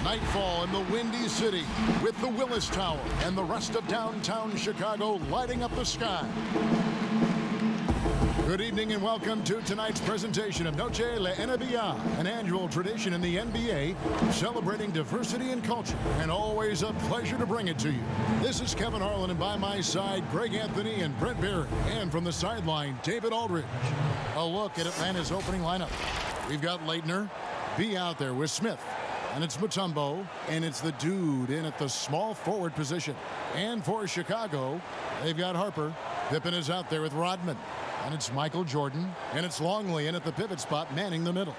Nightfall in the Windy City with the Willis Tower and the rest of downtown Chicago lighting up the sky. Good evening and welcome to tonight's presentation of Noche La NBA, an annual tradition in the NBA celebrating diversity and culture, and always a pleasure to bring it to you. This is Kevin Harlan, and by my side, Greg Anthony and Brent Barry, and from the sideline, David Aldridge. A look at Atlanta's opening lineup. We've got Leitner, B out there with Smith. And it's Mutombo, and it's the dude in at the small forward position. And for Chicago, they've got Harper. Pippen is out there with Rodman. And it's Michael Jordan, and it's Longley in at the pivot spot, manning the middle.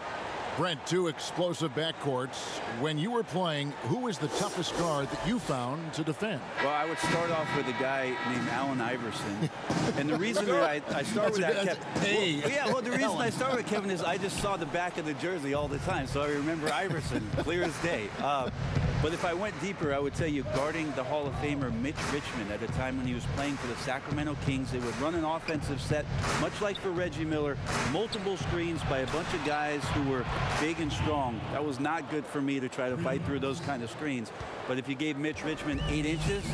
Brent, two explosive backcourts. When you were playing, who was the toughest guard that you found to defend? Well, I would start off with a guy named Allen Iverson. And the reason that I start with that, Kevin, the reason I start with Kevin is I just saw the back of the jersey all the time, so I remember Iverson clear as day. But if I went deeper, I would tell you guarding the Hall of Famer Mitch Richmond at a time when he was playing for the Sacramento Kings. They would run an offensive set, much like for Reggie Miller, multiple screens by a bunch of guys who were big and strong. That was not good for me to try to fight through those kind of screens. But if you gave Mitch Richmond 8 inches,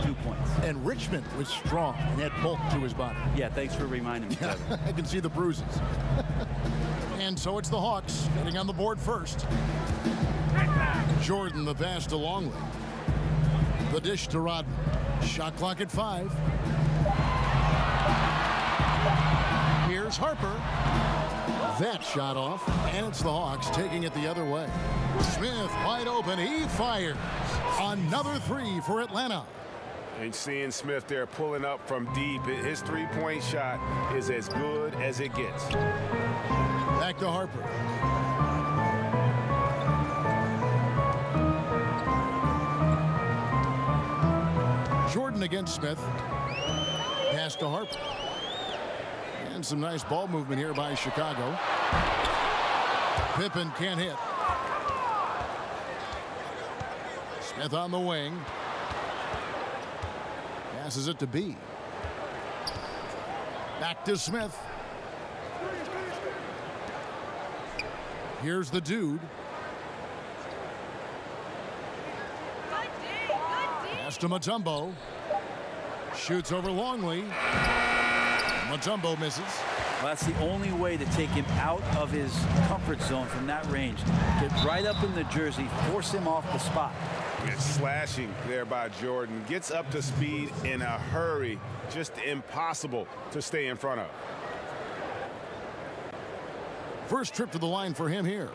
2 points. And Richmond was strong and had bulk to his body. Yeah, thanks for reminding me. I can see the bruises. And so it's the Hawks getting on the board first. Jordan, the pass to Longley. The dish to Rodman. Shot clock at 5. Here's Harper. That shot off, and it's the Hawks taking it the other way. Smith wide open. He fires. Another 3 for Atlanta. And seeing Smith there pulling up from deep, his three-point shot is as good as it gets. Back to Harper. Jordan against Smith. Pass to Harper. And some nice ball movement here by Chicago. Pippen can't hit. Smith on the wing. Passes it to B. Back to Smith. Here's the dude. Pass to Mutombo. Shoots over Longley. Mutombo misses. Well, that's the only way to take him out of his comfort zone from that range. Get right up in the jersey, force him off the spot. It's slashing there by Jordan. Gets up to speed in a hurry. Just impossible to stay in front of. First trip to the line for him here.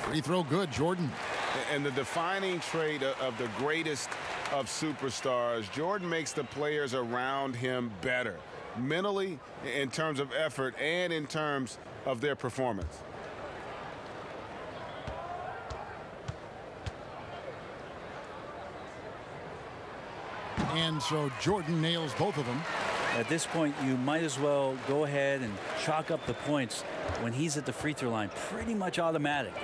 Free throw good, Jordan. And the defining trait of the greatest of superstars, Jordan makes the players around him better, mentally, in terms of effort, and in terms of their performance. And so Jordan nails both of them. At this point, you might as well go ahead and chalk up the points when he's at the free throw line. Pretty much automatic.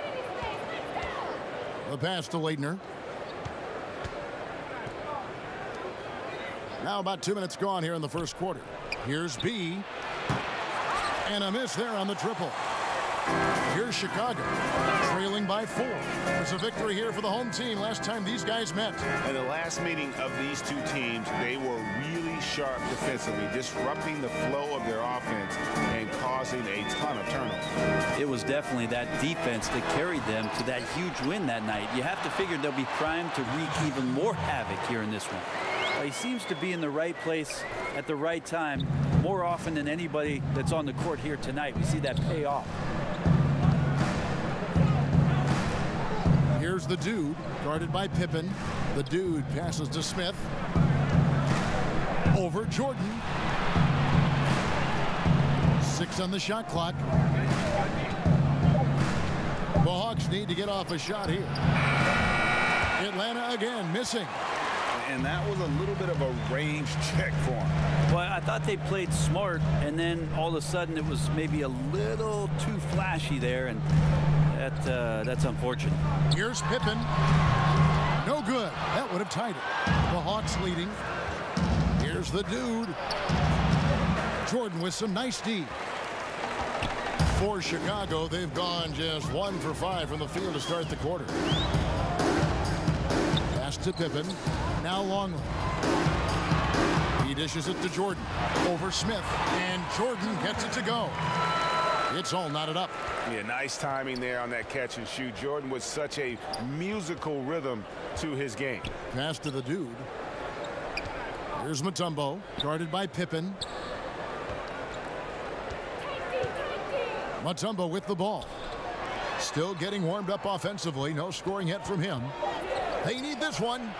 The pass to Leitner. Now about 2 minutes gone here in the first quarter. Here's B. And a miss there on the triple. Here's Chicago, trailing by 4. It's a victory here for the home team last time these guys met. In the last meeting of these two teams, they were really sharp defensively, disrupting the flow of their offense and causing a ton of turnovers. It was definitely that defense that carried them to that huge win that night. You have to figure they'll be primed to wreak even more havoc here in this one. He seems to be in the right place at the right time more often than anybody that's on the court here tonight. We see that pay off. Here's the dude, guarded by Pippen. The dude passes to Smith. Over Jordan. 6 on the shot clock. The Hawks need to get off a shot here. Atlanta again missing. And that was a little bit of a range check for him. Well, I thought they played smart, and then all of a sudden it was maybe a little too flashy there, and that's unfortunate. Here's Pippen. No good. That would have tied it. The Hawks leading. Here's the dude. Jordan with some nice D. For Chicago, they've gone just 1 for 5 from the field to start the quarter. Pass to Pippen. Now Longley. He dishes it to Jordan. Over Smith. And Jordan gets it to go. It's all knotted up. Yeah, nice timing there on that catch and shoot. Jordan with such a musical rhythm to his game. Pass to the dude. Here's Mutombo, guarded by Pippen. Mutombo with the ball. Still getting warmed up offensively. No scoring yet from him. They need this one.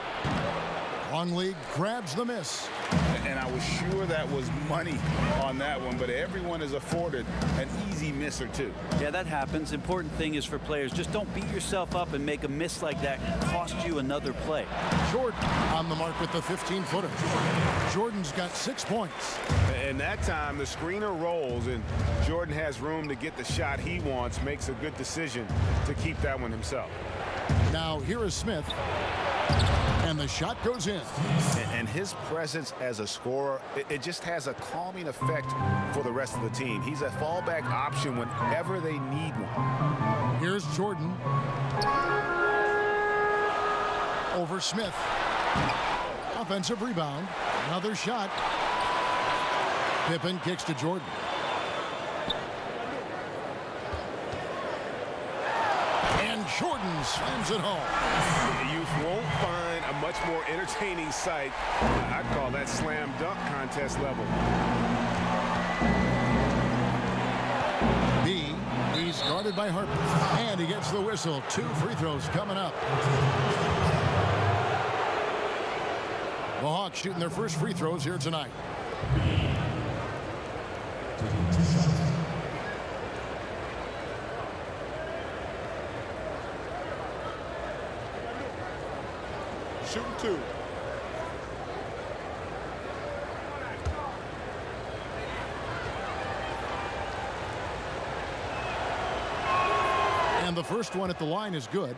Longley grabs the miss. And I was sure that was money on that one, but everyone is afforded an easy miss or two. Yeah, that happens. Important thing is for players, just don't beat yourself up and make a miss like that cost you another play. Jordan on the mark with the 15-footer. Jordan's got 6 points. And that time the screener rolls and Jordan has room to get the shot he wants, makes a good decision to keep that one himself. Now here is Smith. And the shot goes in. And his presence as a scorer, it just has a calming effect for the rest of the team. He's a fallback option whenever they need one. Here's Jordan. Over Smith. Offensive rebound. Another shot. Pippen kicks to Jordan. And Jordan slams it home. You won't find a much more entertaining sight. I'd call that slam dunk contest level. B, he's guarded by Harper. And he gets the whistle. 2 free throws coming up. The Hawks shooting their first free throws here tonight. Shooting 2. And the first one at the line is good.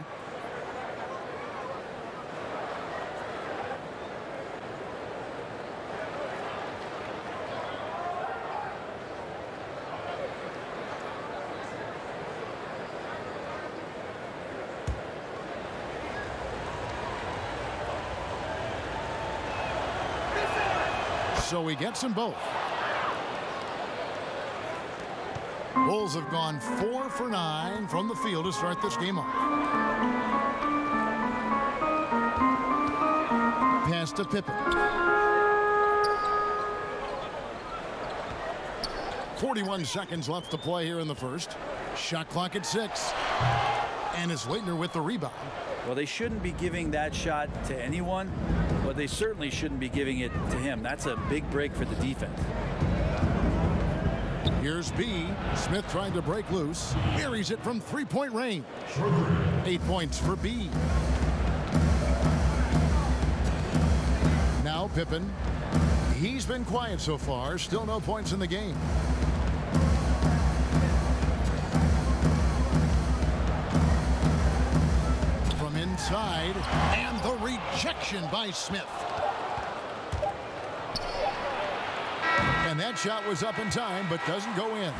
So he gets them both. Bulls have gone 4 for 9 from the field to start this game off. Pass to Pippen. 41 seconds left to play here in the first. Shot clock at 6. And it's Leitner with the rebound. Well, they shouldn't be giving that shot to anyone, but they certainly shouldn't be giving it to him. That's a big break for the defense. Here's B. Smith trying to break loose. Buries it from 3-point range. 8 points for B. Now Pippen. He's been quiet so far. Still no points in the game. From inside. And the rejection by Smith. And that shot was up in time, but doesn't go in.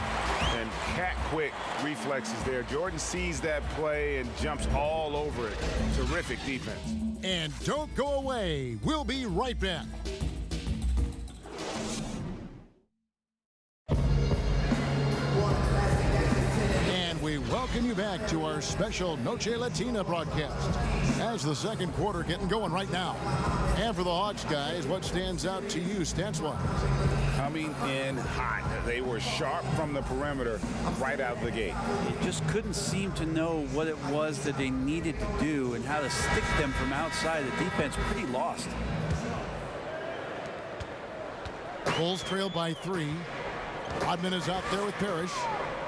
And cat-quick reflexes there. Jordan sees that play and jumps all over it. Terrific defense. And don't go away. We'll be right back. And we welcome you back to our special Noche Latina broadcast. As the second quarter getting going right now. And for the Hawks, guys, what stands out to you stats-wise? Coming in hot. They were sharp from the perimeter right out of the gate. They just couldn't seem to know what it was that they needed to do and how to stick them from outside. The defense pretty lost. Bulls trail by 3. Rodman is out there with Parrish.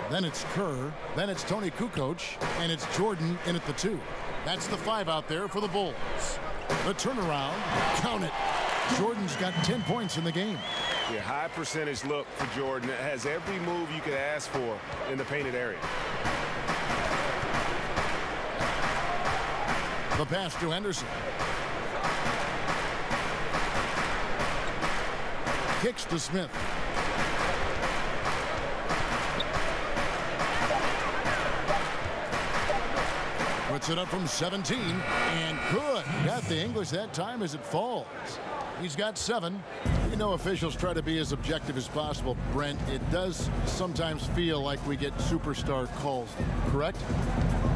Then it's Kerr. Then it's Tony Kukoc. And it's Jordan in at the 2. That's the 5 out there for the Bulls. The turnaround, count it. Jordan's got 10 points in the game. Yeah, high percentage look for Jordan. It has every move you could ask for in the painted area. The pass to Henderson. Kicks to Smith. Puts it up from 17, and good. Got the English that time as it falls. He's got 7. You know, officials try to be as objective as possible, Brent. It does sometimes feel like we get superstar calls, correct?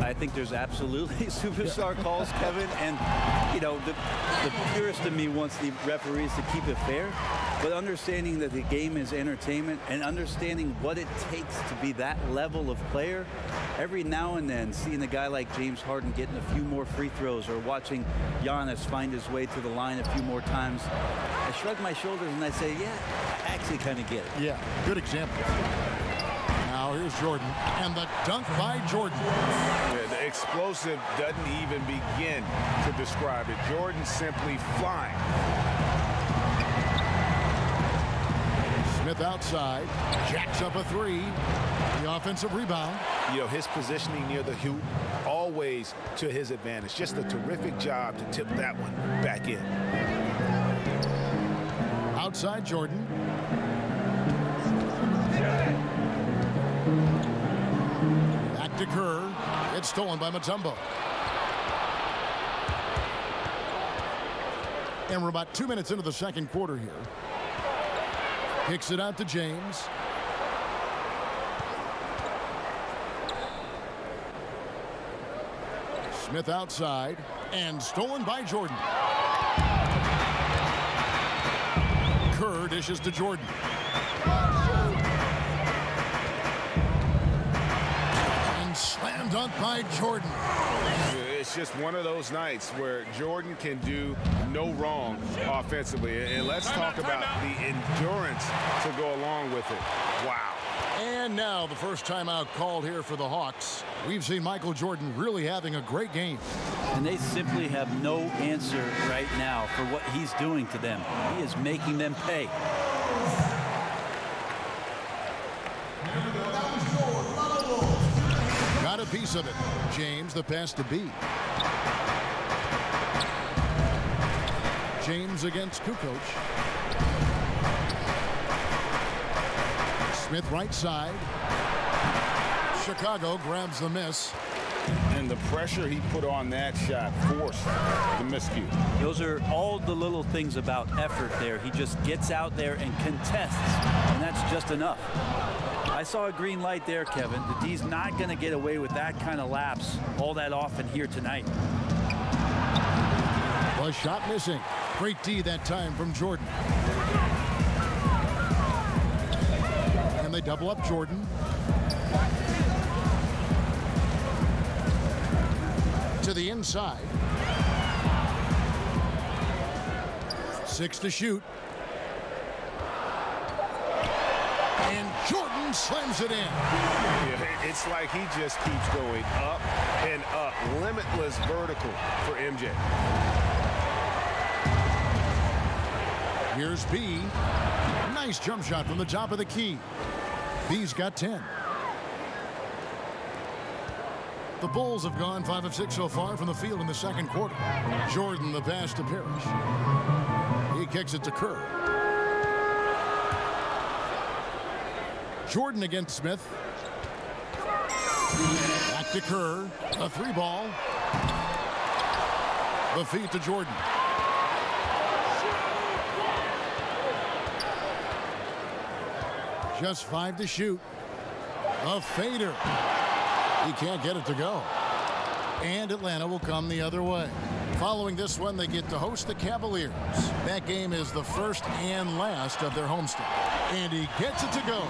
I think there's absolutely superstar calls, Kevin. And, you know, the purist in me wants the referees to keep it fair. But understanding that the game is entertainment and understanding what it takes to be that level of player, every now and then seeing a guy like James Harden getting a few more free throws or watching Giannis find his way to the line a few more times, I shrug my shoulders and I say, yeah, I actually kind of get it. Yeah, good example. Now here's Jordan, and the dunk by Jordan. Yeah, the explosive doesn't even begin to describe it. Jordan simply flying. Smith outside, jacks up a 3. The offensive rebound. You know, his positioning near the hoop, always to his advantage. Just a terrific job to tip that one back in. Outside Jordan. Back to Kerr. It's stolen by Mutombo. And we're about 2 minutes into the second quarter here. Kicks it out to James. Smith outside, and stolen by Jordan. Kerr dishes to Jordan. And slam dunk by Jordan. It's just one of those nights where Jordan can do no wrong offensively. And let's talk about the endurance to go along with it. Wow. And now the first timeout called here for the Hawks. We've seen Michael Jordan really having a great game. And they simply have no answer right now for what he's doing to them. He is making them pay. Got a piece of it. James, the pass to B. James against Kukoc. Smith right side. Chicago grabs the miss. And the pressure he put on that shot forced the miscue. Those are all the little things about effort there. He just gets out there and contests, and that's just enough. I saw a green light there, Kevin. The D's not going to get away with that kind of lapse all that often here tonight. A shot missing. Great D that time from Jordan. And they double up Jordan. To the inside. 6 to shoot. And Jordan slams it in. Yeah, it's like he just keeps going up and up. Limitless vertical for MJ. Here's B. Nice jump shot from the top of the key. B's got 10. The Bulls have gone 5 of 6 so far from the field in the second quarter. Jordan the pass to Parrish. He kicks it to Kerr. Jordan against Smith. Back to Kerr. A 3-ball. The feed to Jordan. Just 5 to shoot. A fader. He can't get it to go. And Atlanta will come the other way. Following this one, they get to host the Cavaliers. That game is the first and last of their homestand. And he gets it to go.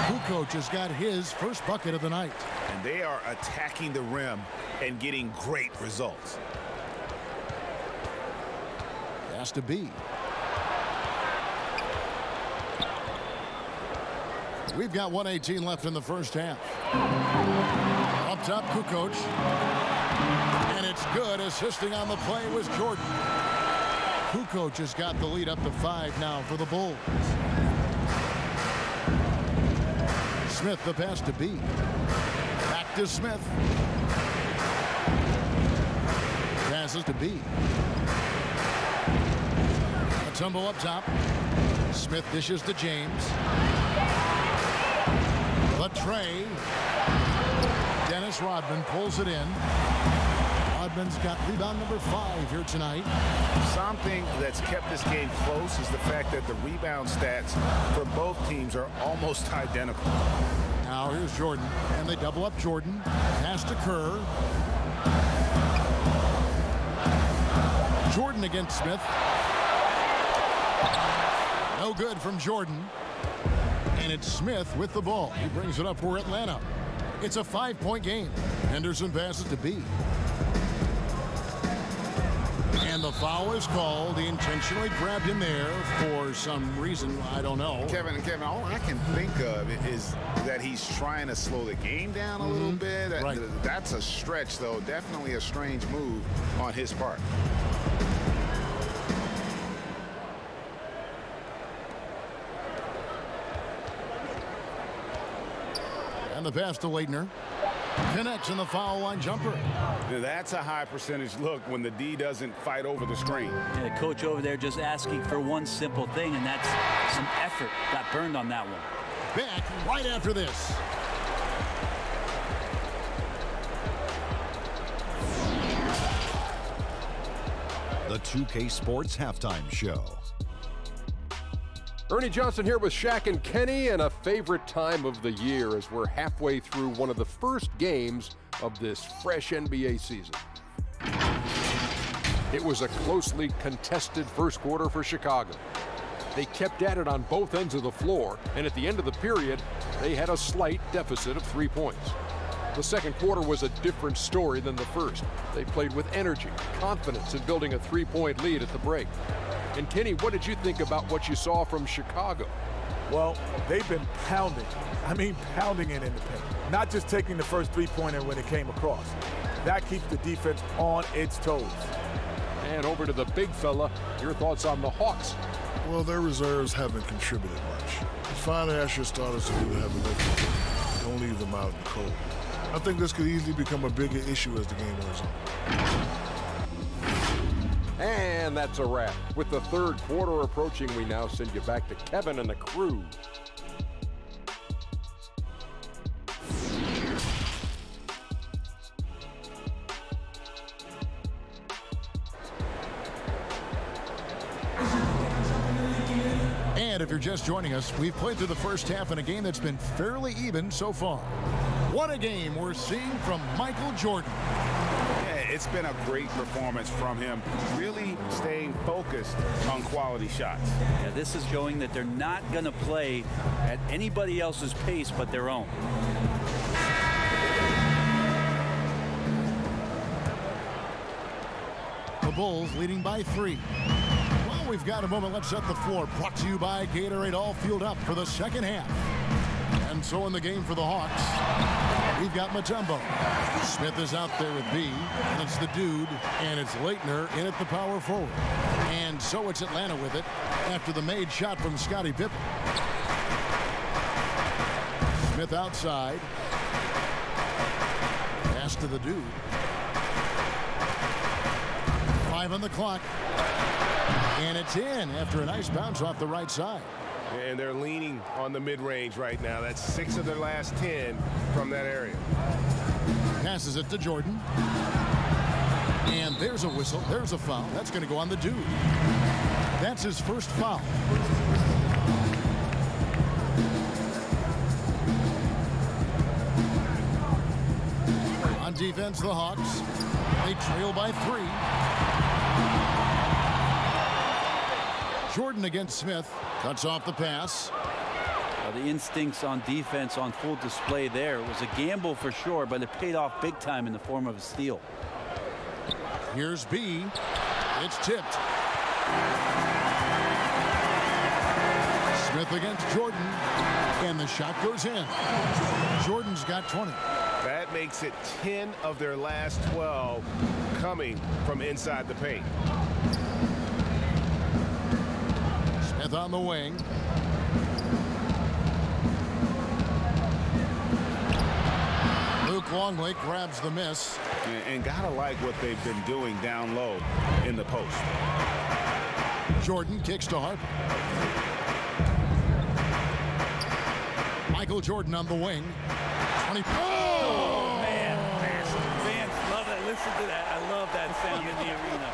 Kukoc has got his first bucket of the night. And they are attacking the rim and getting great results. Pass to B. We've got 1:18 left in the first half. Up top, Kukoc. And it's good. Assisting on the play was Jordan. Kukoc has got the lead up to 5 now for the Bulls. Smith, the pass to B. Back to Smith. Passes to B. A tumble up top. Smith dishes to James. The tray. Dennis Rodman pulls it in. Rodman's got rebound number 5 here tonight. Something that's kept this game close is the fact that the rebound stats for both teams are almost identical. Now here's Jordan, and they double up Jordan. Pass to Kerr. Jordan against Smith. No good from Jordan. And it's Smith with the ball. He brings it up for Atlanta. It's a 5-point game. Henderson passes to B. And the foul is called. He intentionally grabbed him there for some reason. I don't know. Kevin, all I can think of is that he's trying to slow the game down a little bit. Right. That's a stretch, though. Definitely a strange move on his part. And the pass to Leitner. Connects in the foul line jumper. That's a high percentage look when the D doesn't fight over the screen. And the coach over there just asking for one simple thing, and that's some effort. Got burned on that one. Back right after this. The 2K Sports Halftime Show. Ernie Johnson here with Shaq and Kenny, and a favorite time of the year as we're halfway through one of the first games of this fresh NBA season. It was a closely contested first quarter for Chicago. They kept at it on both ends of the floor, and at the end of the period, they had a slight deficit of 3 points. The second quarter was a different story than the first. They played with energy, confidence in building a 3-point lead at the break. And Kenny, what did you think about what you saw from Chicago? Well, they've been pounding. I mean, pounding it in the paint. Not just taking the first three-pointer when it came across. That keeps the defense on its toes. And over to the big fella, your thoughts on the Hawks? Well, their reserves haven't contributed much. It's fine to ask your starters to do the heavy lifting. Don't leave them out in the cold. I think this could easily become a bigger issue as the game wears on. And that's a wrap. With the third quarter approaching, we now send you back to Kevin and the crew. And if you're just joining us, we've played through the first half in a game that's been fairly even so far. What a game we're seeing from Michael Jordan. Yeah, it's been a great performance from him, really staying focused on quality shots. Yeah, this is showing that they're not going to play at anybody else's pace but their own. The Bulls leading by 3. Well, we've got a moment. Let's set the floor. Brought to you by Gatorade, all fueled up for the second half. And so in the game for the Hawks, we've got Mutombo. Smith is out there with B, and it's the dude, and it's Leitner in at the power forward. And so it's Atlanta with it after the made shot from Scottie Pippen. Smith outside. Pass to the dude. 5 on the clock. And it's in after a nice bounce off the right side. And they're leaning on the mid-range right now. That's 6 of their last 10 from that area. Passes it to Jordan. And there's a whistle. There's a foul. That's going to go on the dude. That's his first foul. On defense, the Hawks. They trail by 3. Jordan against Smith. Cuts off the pass. The instincts on defense on full display there. It was a gamble for sure, but it paid off big time in the form of a steal. Here's B. It's tipped. Smith against Jordan. And the shot goes in. Jordan's got 20. That makes it 10 of their last 12 coming from inside the paint. Smith on the wing. Luke Longley grabs the miss. And gotta like what they've been doing down low in the post. Jordan kicks to Harper. Michael Jordan on the wing. 20. Oh, man. Fans love it. Listen to that. I love that sound in the arena.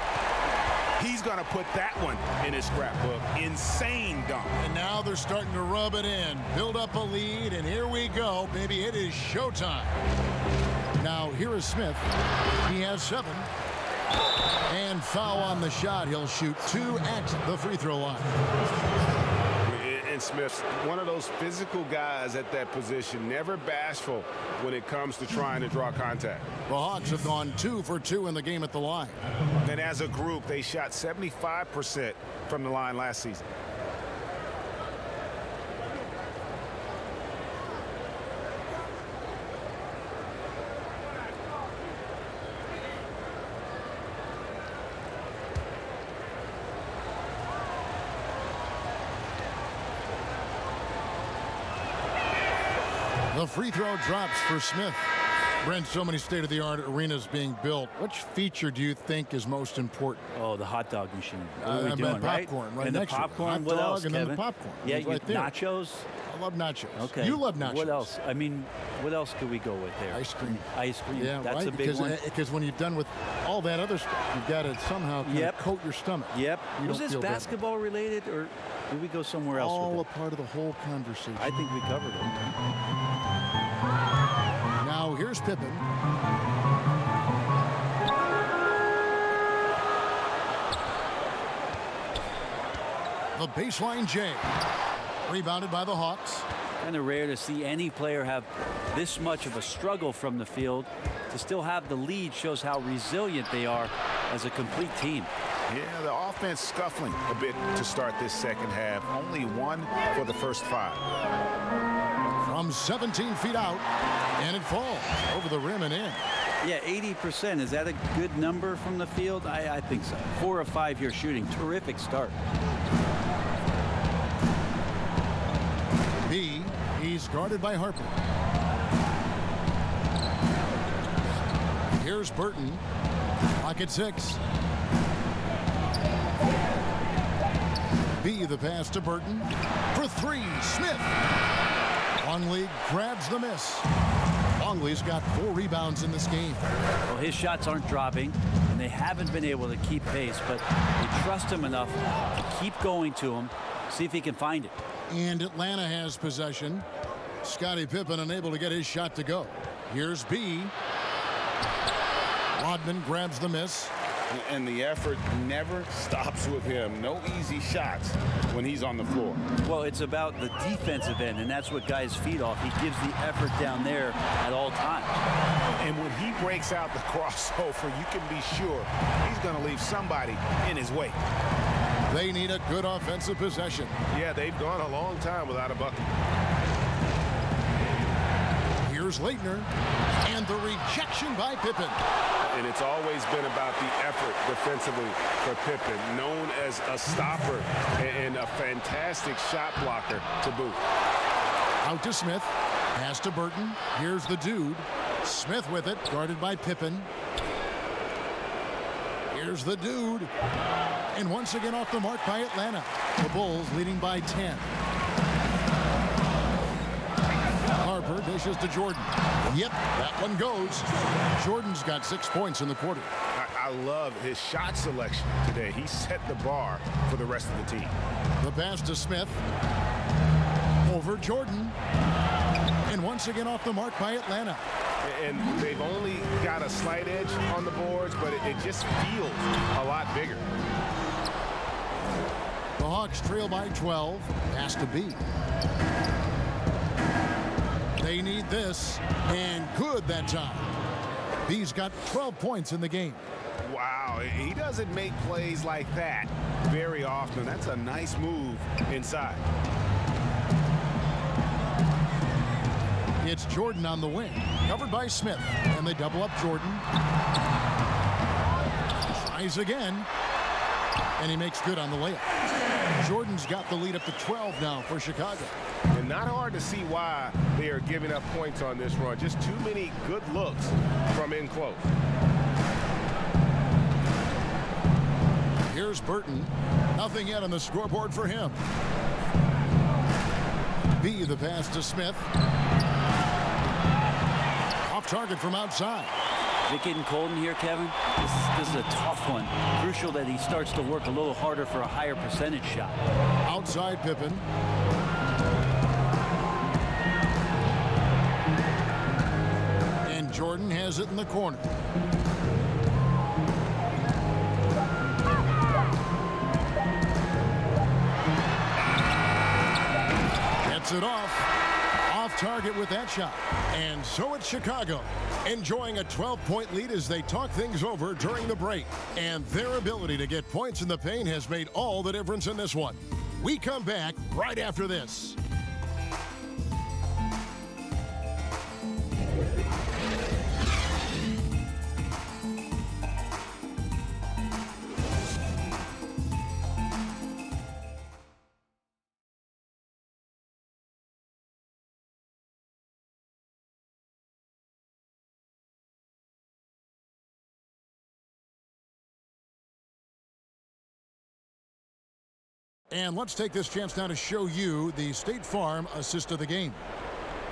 He's going to put that one in his scrapbook. Insane dunk. And now they're starting to rub it in. Build up a lead, and here we go. Baby, it is showtime. Now, here is Smith. He has 7. And foul on the shot. He'll shoot 2 at the free throw line. And Smith's one of those physical guys at that position, never bashful when it comes to trying to draw contact. The Hawks have gone 2 for 2 in the game at the line. And as a group, they shot 75% from the line last season. The free throw drops for Smith. Brent, so many state-of-the-art arenas being built. Which feature do you think is most important? Oh, the hot dog machine. What are we I doing, meant popcorn, right and the next to it. popcorn, Hot what dog else, and Kevin? then the popcorn. Yeah, It's right there. nachos. I love nachos. Okay. You love nachos. What else? I mean, what else could we go with there? Ice cream. Ice cream. Yeah, That's right? a big one. Because when you're done with all that other stuff, you've got to somehow kind of coat your stomach. Yep. You Was don't this feel bad. basketball related, or did we go somewhere else All with a part of the whole conversation. it? I think we covered it. Now here's Pippen. The baseline J. Rebounded by the Hawks. Kind of rare to see any player have this much of a struggle from the field. To still have the lead shows how resilient they are as a complete team. Yeah, the offense scuffling a bit to start this second half. Only 1 for the first 5. From 17 feet out, and it falls over the rim and in. Yeah, 80%. Is that a good number from the field? I think so. 4 of 5 here shooting. Terrific start. B, he's guarded by Harper. Here's Burton. Clock at 6. B, the pass to Burton. For 3, Smith. Longley grabs the miss. Longley's got 4 rebounds in this game. Well, his shots aren't dropping, and they haven't been able to keep pace, but they trust him enough to keep going to him, see if he can find it. And Atlanta has possession. Scottie Pippen unable to get his shot to go. Here's B. Rodman grabs the miss. And the effort never stops with him. No easy shots when he's on the floor. Well, it's about the defensive end, and that's what guys feed off. He gives the effort down there at all times. And when he breaks out the crossover, you can be sure he's going to leave somebody in his way. They need a good offensive possession. Yeah, they've gone a long time without a bucket. Here's Leitner. And the rejection by Pippen. And it's always been about the effort defensively for Pippen, known as a stopper and a fantastic shot blocker to boot. Out to Smith. Pass to Burton. Here's the dude. Smith with it, guarded by Pippen. Here's the dude. And once again off the mark by Atlanta. The Bulls leading by 10. Harper dishes to Jordan. Yep, that one goes. Jordan's got 6 points in the quarter. I love his shot selection today. He set the bar for the rest of the team. The pass to Smith. Over Jordan. And once again off the mark by Atlanta. And they've only got a slight edge on the boards, but it just feels a lot bigger. The Hawks trail by 12. Pass to B. They need this, and good that time. B's got 12 points in the game. Wow, he doesn't make plays like that very often. That's a nice move inside. It's Jordan on the wing, covered by Smith, and they double up Jordan. Tries again, and he makes good on the layup. Jordan's got the lead up to 12 now for Chicago. And not hard to see why they are giving up points on this run. Just too many good looks from in close. Here's Burton. Nothing yet on the scoreboard for him. B, the pass to Smith. Off target from outside. Is it getting cold in here, Kevin? This is a tough one. Crucial that he starts to work a little harder for a higher percentage shot. Outside Pippen. And Jordan has it in the corner. Gets it off target with that shot. And so it's Chicago, enjoying a 12-point lead as they talk things over during the break. And their ability to get points in the paint has made all the difference in this one. We come back right after this. And let's take this chance now to show you the State Farm assist of the game.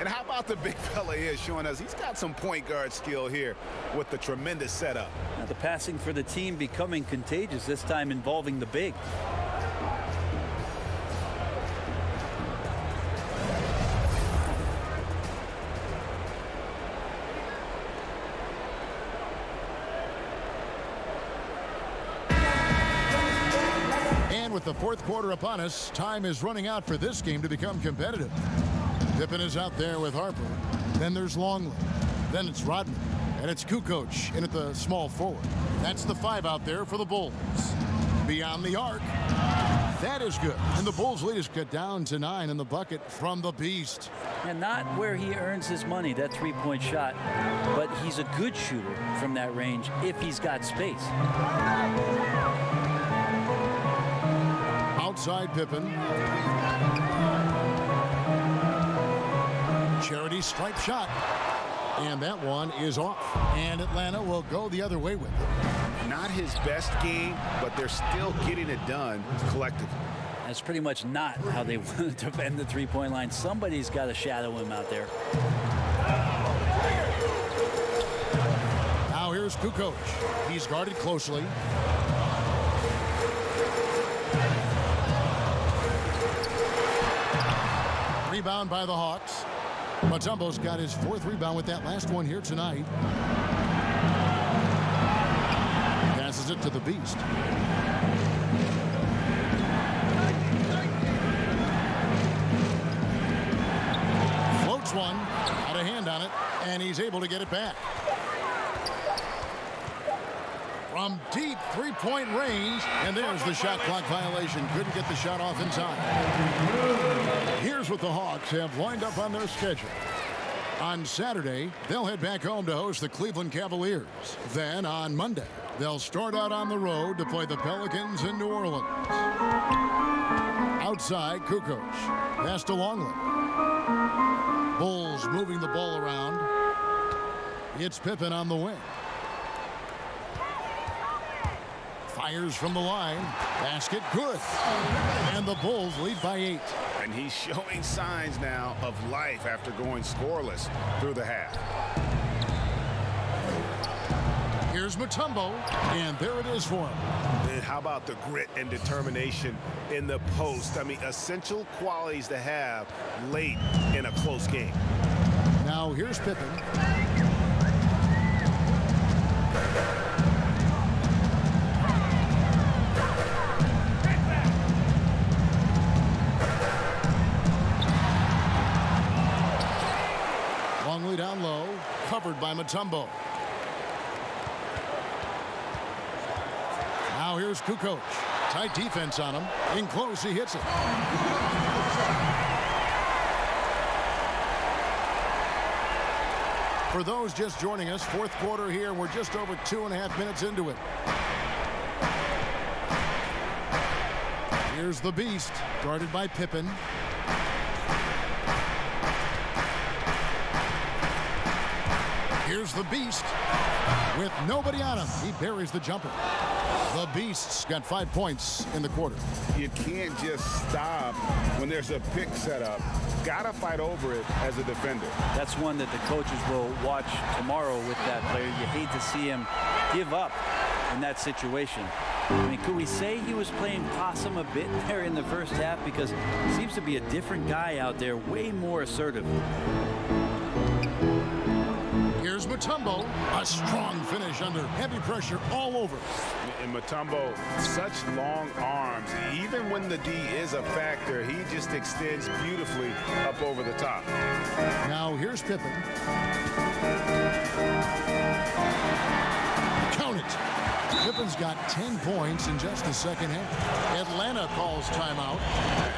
And how about the big fella here showing us he's got some point guard skill here with the tremendous setup. Now the passing for the team becoming contagious, this time involving the big. With the fourth quarter upon us, time is running out for this game to become competitive. Pippen is out there with Harper. Then there's Longley. Then it's Rodman. And it's Kukoc in at the small forward. That's the 5 out there for the Bulls. Beyond the arc. That is good. And the Bulls lead is cut down to 9 in the bucket from the Beast. And not where he earns his money, that three-point shot. But he's a good shooter from that range if he's got space. Outside Pippen. Charity stripe shot. And that one is off. And Atlanta will go the other way with it. Not his best game, but they're still getting it done collectively. That's pretty much not how they want to defend the three-point line. Somebody's got to shadow him out there. Now here's Kukoc. He's guarded closely. Rebound by the Hawks. Mutombo's got his 4th rebound with that last one here tonight. Passes it to the Beast. Floats one, got a hand on it, and he's able to get it back. From deep three-point range, and there's the shot clock violation. Couldn't get the shot off in time. Here's what the Hawks have lined up on their schedule. On Saturday, they'll head back home to host the Cleveland Cavaliers. Then on Monday, they'll start out on the road to play the Pelicans in New Orleans. Outside, Kukoc. Pass to Longley. Bulls moving the ball around. It's Pippen on the wing. Fires from the line. Basket good. And the Bulls lead by 8. And he's showing signs now of life after going scoreless through the half. Here's Mutombo, and there it is for him. And how about the grit and determination in the post? I mean, essential qualities to have late in a close game. Now here's Pippen. Longley down low, covered by Mutombo. Now here's Kukoc. Tight defense on him. In close, he hits it. For those just joining us, fourth quarter here. We're just over 2.5 minutes into it. Here's the Beast, guarded by Pippen. Here's the Beast with nobody on him. He buries the jumper. The Beast's got 5 points in the quarter. You can't just stop when there's a pick set up. Gotta fight over it as a defender. That's one that the coaches will watch tomorrow with that player. You hate to see him give up in that situation. I mean, could we say he was playing possum a bit there in the first half? Because he seems to be a different guy out there, way more assertive. Here's Mutombo. A strong finish under heavy pressure all over. And Mutombo, such long arms. Even when the D is a factor, he just extends beautifully up over the top. Now here's Pippen. Count it. Pippen's got 10 points in just the second half. Atlanta calls timeout.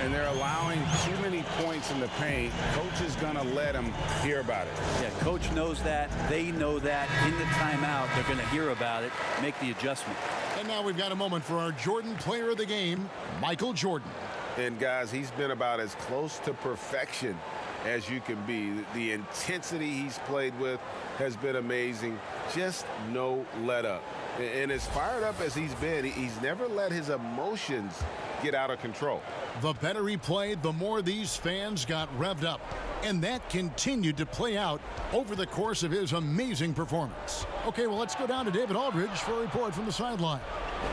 And they're allowing too many points in the paint. Coach is going to let them hear about it. Yeah, coach knows that. They know that. In the timeout, they're going to hear about it, make the adjustment. And now we've got a moment for our Jordan player of the game, Michael Jordan. And guys, he's been about as close to perfection as you can be. The intensity he's played with has been amazing. Just no let up. And as fired up as he's been, he's never let his emotions get out of control. The better he played, the more these fans got revved up. And that continued to play out over the course of his amazing performance. Okay, well, let's go down to David Aldridge for a report from the sideline.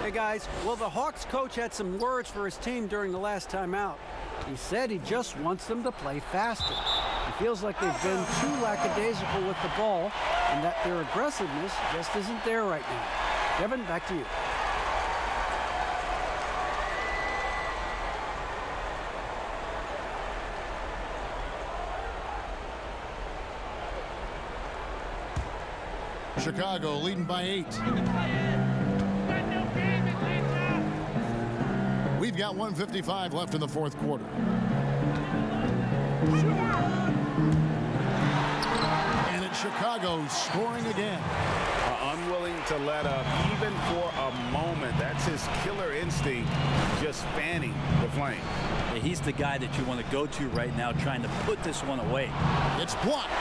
Hey, guys. Well, the Hawks coach had some words for his team during the last timeout. He said he just wants them to play faster. He feels like they've been too lackadaisical with the ball and that their aggressiveness just isn't there right now. Kevin, back to you. Chicago leading by 8. We've got 1:55 left in the fourth quarter. And it's Chicago scoring again. Unwilling to let up even for a moment. That's his killer instinct, just fanning the flame. Yeah, he's the guy that you want to go to right now, trying to put this one away. It's blocked.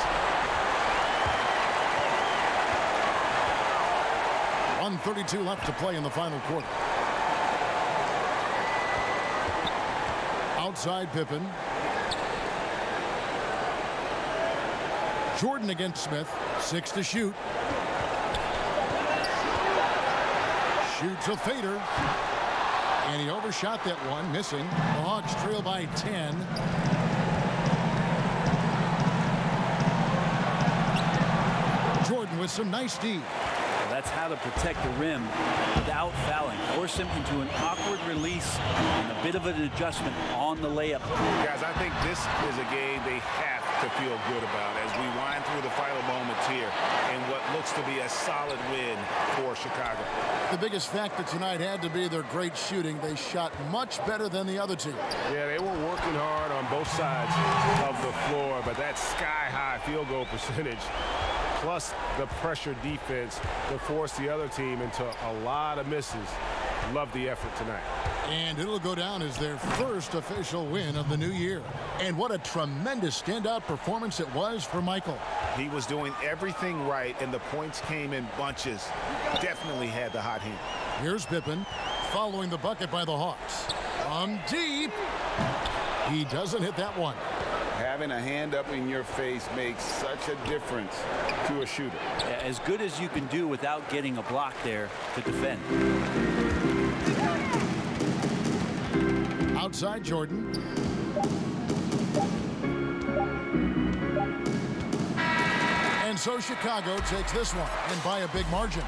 1:32 left to play in the final quarter. Outside Pippen. Jordan against Smith. 6 to shoot. Shoots a fader. And he overshot that one, missing. The Hawks trail by 10. Jordan with some nice D. That's how to protect the rim without fouling. Force him into an awkward release and a bit of an adjustment on the layup. Guys, I think this is a game they have to feel good about as we wind through the final moments here in what looks to be a solid win for Chicago. The biggest factor tonight had to be their great shooting. They shot much better than the other team. Yeah, they were working hard on both sides of the floor, but that sky-high field goal percentage plus the pressure defense to force the other team into a lot of misses. Love the effort tonight. And it'll go down as their first official win of the new year. And what a tremendous standout performance it was for Michael. He was doing everything right, and the points came in bunches. Definitely had the hot hand. Here's Pippen following the bucket by the Hawks. From deep. He doesn't hit that one. Having a hand up in your face makes such a difference to a shooter. Yeah, as good as you can do without getting a block there to defend. Outside Jordan. And so Chicago takes this one, and by a big margin.